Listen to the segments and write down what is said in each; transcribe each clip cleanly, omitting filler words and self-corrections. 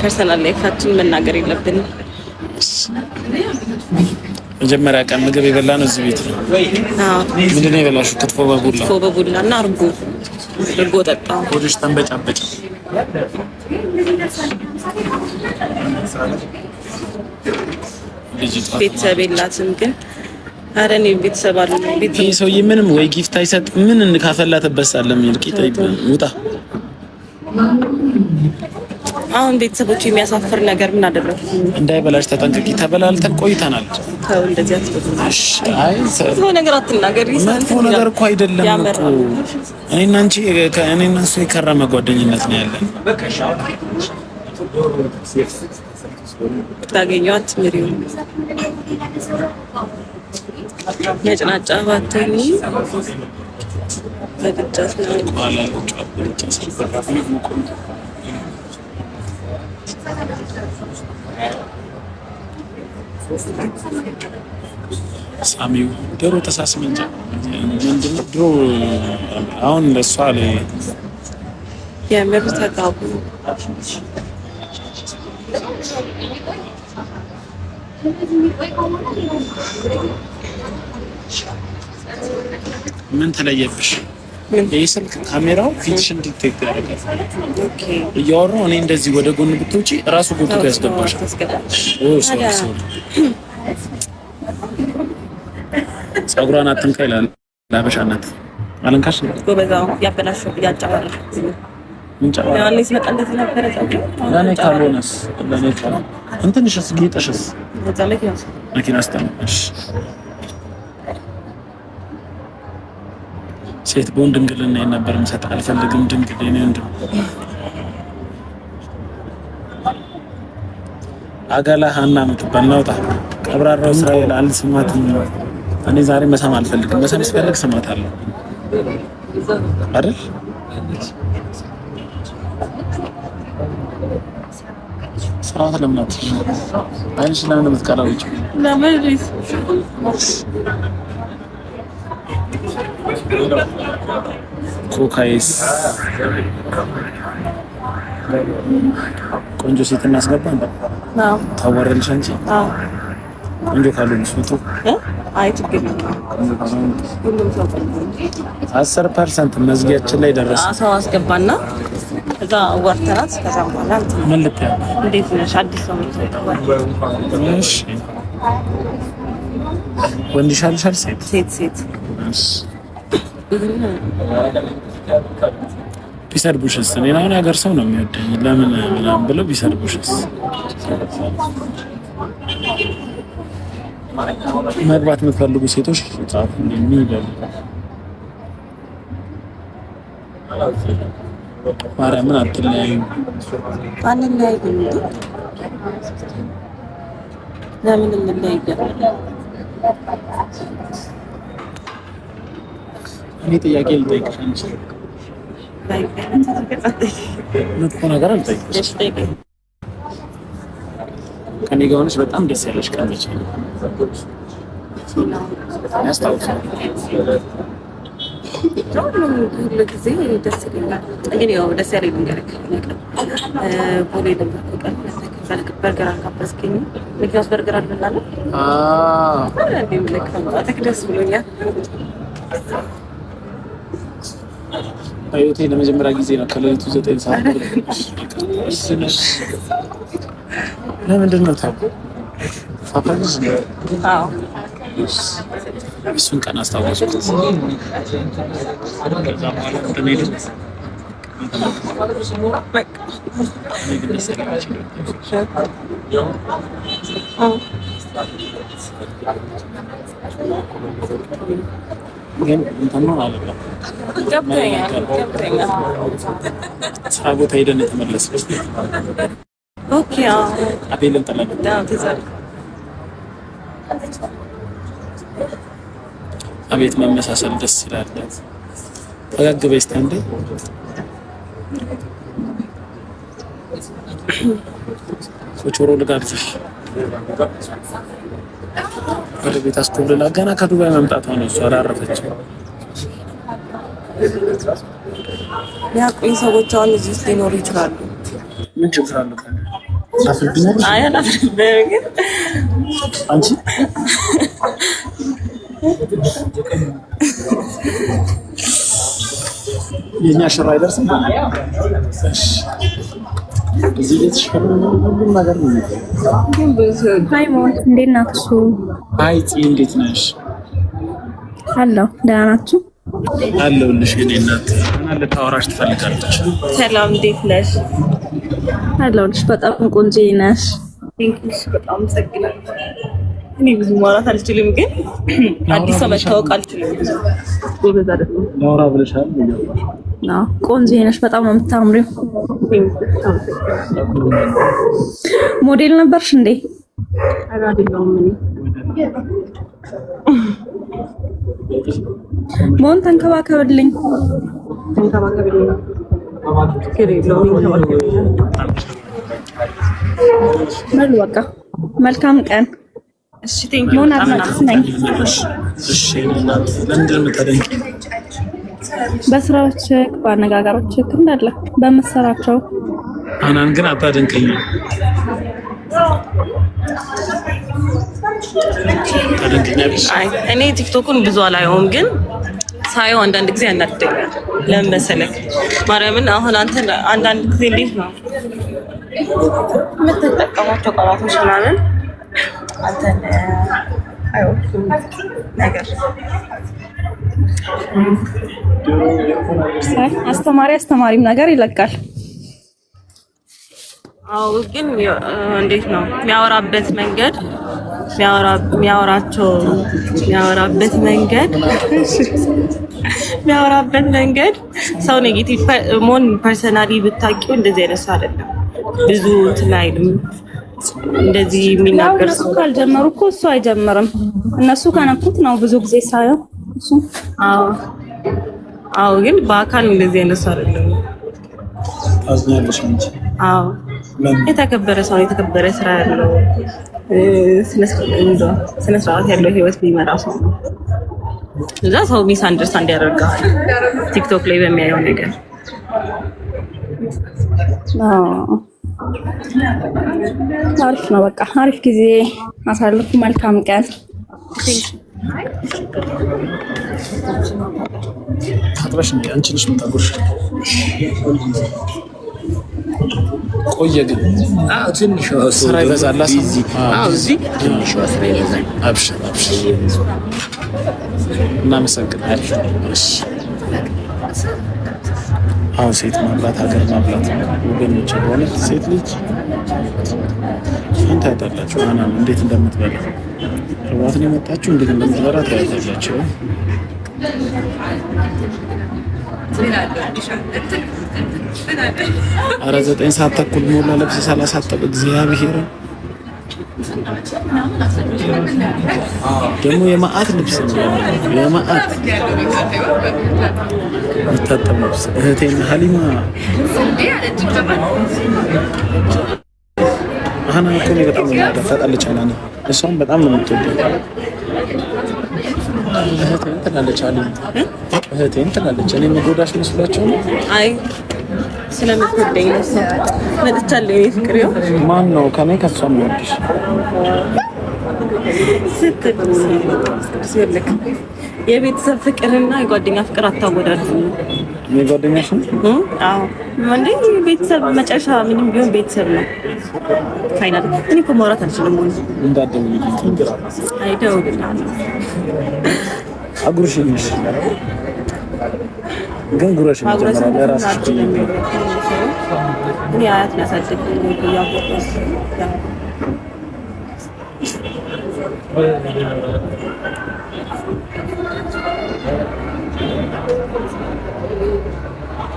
ፐርሰናል ላይፋችን መናገር የለብንም። መጀመሪያ ቀን ምግብ የበላነው እዚህ ቤት ነው። አዎ። ምንድን ነው የበላሽው? ክትፎ በቡላ እና እርጎ ጠጣሁ። ሆድሽ ተንበጫበጭ። ቤተሰብ የላትም ግን ኧረ እኔ ቤተሰብ አለ። ይሄ ሰውዬ ምንም ወይ ጊፍት አይሰጥ ምን ካፈላተበት ሳለ የሚልቂጥ ውጣ። አሁን ቤተሰቦች የሚያሳፍር ነገር ምን አደረኩ? እንዳይበላሽ ተጠንቅቂ። ተበላልተን ቆይተናል። ተው እንደዚህ አትበሉሽ። አይ መጥፎ ነገር አትናገሪ። መጥፎ ነገር እኮ አይደለም እኮ እኔና አንቺ እኔና እሱ የከረመ ጓደኝነት ነው ያለን። ታገኘዋት ምሪው ነጭናጫ ባትሆኚ ለግጫት ነው ሳሚው ድሮ ተሳስመን ምንድነው ድሮ አሁን ለሷ ላይ የምር ተጋቡ። ምን ተለየብሽ? ይሄ ስልክ ካሜራው ፊትሽን ዲቴክት ያደርጋል። ኦኬ እያወራሁ እኔ እንደዚህ ወደ ጎን ብትወጪ ራሱ ጎትቶ ያስገባሻል። ጸጉሯን አትንካ ይላል ላበሻነት አለንካሽ ጎበዛው ያበላሽው ያጫወራል። ያኔ ሲመጣ እንደዚህ ነበር ጸጉሩ። ለኔ ካልሆነስ ለኔ ካልሆነ እንትንሽስ ጌጥሽስ መኪና አስተምሽ ሴት ቦንድ ድንግልና ነበር መስጠት አልፈልግም። ድንግል እኔ እንደ አጋላ ሀና ምትባል ናውጣ ቀብራራው እስራኤል አልስማትም። እኔ ዛሬ መሳም አልፈልግም። መሳም ሲፈልግ ስማታለሁ አይደል? ስራት ለምናት አይንሽ ለምን የምትቀራውጭ ለማይሪስ ኮካይስ ቆንጆ ሴት እናስገባ እንዴ? አዎ ታወራልሽ አንቺ? አዎ ቆንጆ ካልሆነሽ ወጡ አይ ችግር ሁሉም ሰው 10% መዝጊያችን ላይ ደረሰ። ሰው አስገባና ከዛ ወርተናት ከዛ በኋላ ምን ልትያ እንዴት ነሽ? አዲስ ሰው ነው። እሺ ወንድ ይሻልሻል? ሴት እሺ ቢሰርቡሽስ? እኔን አሁን ያገር ሰው ነው የሚወደኝ ለምን ምናምን ብለው ቢሰርቡሽስ? መግባት የምትፈልጉ ሴቶች ጻፉ የሚበሉ ማርያምን አትለያዩ። አንለያይም እንዴ? ለምን እንለያያለን? እኔ ጥያቄ ልጠይቅሽ አንቺ መጥፎ ነገር አልጠይቅሽ። ከኔ ጋር ሆነሽ በጣም ደስ ያለሽ ቀን ነች ያስታውሳል። ሁሉ ጊዜ ደስ ይለኛል። ግን ያው ደስ ያለኝ ነገር ቦሌ ደንበቀል በርገር አልጋበዝከኝ። ምክንያቱም በርገር አልበላንም። ደስ ብሎኛል። በህይወቴ ለመጀመሪያ ጊዜ ነው ከሌሊቱ 9 ሰዓት ለምንድን ነው ታውቁ ፋፋንስ? አዎ እሱን ቀን አስታወስኩት። ከዛ በኋላ እንደሚሄድ ግን እንትን ነው አለ ገብቶኛል። ስራ ቦታ ሄደን የተመለስኩት። ኦኬ አቤልን ጠላለ አቤት መመሳሰል ደስ ይላል። ፈገግ በይ እስኪ አንዴ። ኮቾሮ ልጋብዝሽ ወደ ቤት አስኮብልላ ገና ከዱባይ መምጣቷ ነው። እሷ አላረፈችም። ያቆይ ሰዎች አሁን እዚህ ውስጥ ሊኖሩ ይችላሉ። ምን ችግር አለው? አፍልብኛለሽ? አይ አላፍርብህም ግን አንቺ የኛ ሽራ አይደርስም። እሺ እዚህ ቤትሽ ሁሉም ነገር ነው። ሃይ ሞት እንዴት ናችሁ? አይ ፂ እንዴት ነሽ? አለሁ ደህና ናችሁ? አለሁልሽ የኔ እናት። እና ልታወራሽ ትፈልጋለች። ሰላም እንዴት ነሽ? አለሁልሽ። በጣም ቆንጆ ነሽ። ቴንክስ በጣም አመሰግናለሁ። እኔ ብዙ ማውራት አልችልም፣ ግን አዲስ ሰው መታወቅ አልችልም። ጎበዝ አይደለም። ላውራ ብለሻል። አዎ ቆንጆ ነሽ። በጣም ነው የምታምሪው። ሞዴል ነበርሽ እንዴ? አይደለሁም እኔ ሞን ተንከባከብልኝ። በሉ በቃ መልካም ቀን። እሺ ቴንክ ዩ ሞን አድናቂሽ ነኝ። እሺ እናት ለምንድን ነው የምታደንቂኝ? በስራዎች በአነጋገሮች እንዳለ በመሰራቸው አናን ግን አታደንቀኝም። ታደንቀኛለሽ? አይ እኔ ቲክቶኩን ብዙ አላየውም፣ ግን ሳየው አንዳንድ ጊዜ ያናድደኛል። ለምን መሰለክ? ማርያምን አሁን አንተ አንዳንድ ጊዜ እንዴት ነው የምትጠቀማቸው ቃላቶች ምናምን አንተን አይወዱም ነገር አስተማሪም ነገር ይለቃል። አዎ ግን እንዴት ነው የሚያወራበት መንገድ የሚያወራበት መንገድ ሰው ኔጌቲቭ ሞን ፐርሰናሊ ብታውቂው እንደዚህ አይነት ሰው አይደለም። ብዙ እንትን አይልም እንደዚህ የሚናገር እነሱ ካልጀመሩ እኮ እሱ አይጀምርም። እነሱ ከነኩት ነው ብዙ ጊዜ ሳየው እሱ። አዎ ግን በአካል እንደዚህ አይነት ሰው አይደለም። ታዝኛለሽ እንጂ። አዎ የተከበረ ሰው የተከበረ ስራ ያለው ስነ ስርዓት ያለው ህይወት የሚመራ ሰው ነው። እዛ ሰው ሚስ አንደርስታንድ ያደርጋል ቲክቶክ ላይ በሚያየው ነገር። አሪፍ ነው። በቃ አሪፍ ጊዜ አሳልፉ። መልካም ቀን። ታጥበሽ እንዴ? አንቺ ነሽ የምታጎርሽ? ቆየ ግን ትንሽ ስራ ይበዛል። እዚህ ትንሽ ስራ ይበዛል። አብሽር እናመሰግናለን። አሁን ሴት ማብላት ሀገር ማብላት ወገኖች በእውነት ሴት ልጅ አንተ ያጣላችሁ አናም እንዴት እንደምትበላ ርዋትን የመጣችሁ እንዴት እንደምትበላ ታያላችሁ። ኧረ 9 ሰዓት ተኩል ሞላ ልብስ ሳላሳጠብ እግዚአብሔር ደግሞ የማአት ልብስ ነው የማአት የሚታጠብ ልብስ። እህቴን ሀሊማ አሁን እኮ ነው በጣም የምትፈጣለች አላና እሷም በጣም ነው የምትወደው። እህቴን ትላለች አለኝ እህቴን ትላለች። እኔ መጎዳሽ መስሏቸው ነው? አይ ስለምትወደኝ ነው መጥቻለሁ። የኔ ፍቅር ይኸው ማን ነው ከኔ ከሷም ወድሽ ስትልክ የቤተሰብ ፍቅርና የጓደኛ ፍቅር አታወዳድሩ። የጓደኛሽ ነው? አዎ እንዴ ቤተሰብ መጨረሻ ምንም ቢሆን ቤተሰብ ነው ፋይናል። እኔ እኮ ማውራት አልችልም ወይ እንዳደውልኝ ትንገራ አይደውልልኝ አጉርሽልሽ ግን ጉረሽ መጀመሪያ ለራስሽ እኔ አያት ያሳደግ ያቆጣስ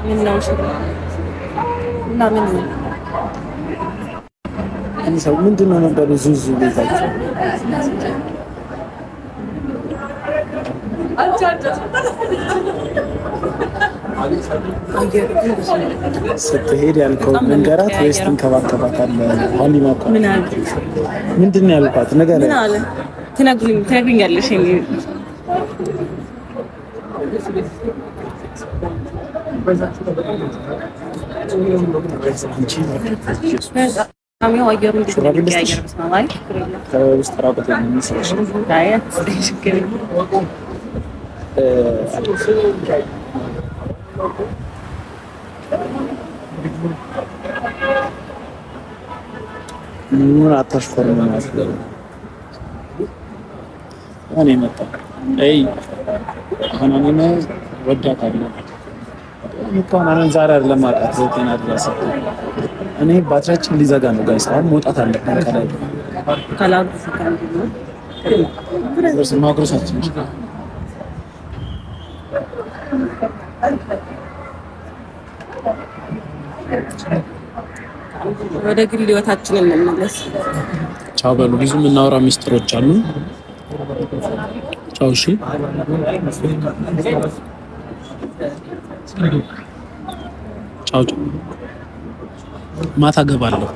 ምን ነው እና ምን ሰው ምንድን ነው ነበር ዙዙ ቤታቸው ስትሄድ ያልከው መንገራት ወይስ ትንከባከባታለህ? ሀሊማ እኮ ምንድን ነው ያልኳት ነገር ምን አለ ትነግሪኛለሽ? አሚው አየሩ እንዴት ያየር በሰማይ ከውስጥ ራቁት የሚመስልሽ ታያት ችግር ምን አታሽፈርም ማለት ነው። እኔ መጣ አይ አሁን ወዳታለሁ እንኳን አሁን ዛሬ አይደለም አጣት ዘጠና ድረስ እኔ ባትሪያችን ሊዘጋ ነው ጋይስ። አሁን መውጣት አለብን ከላይ ካላው ተሰካን ነው ድረስ ማግሮሳችን ወደ ግል ህይወታችን እንመለስ። ቻው በሉ። ብዙ የምናወራ ሚስጥሮች አሉ። ቻው። እሺ ቻው። ማታ ገባለሁ።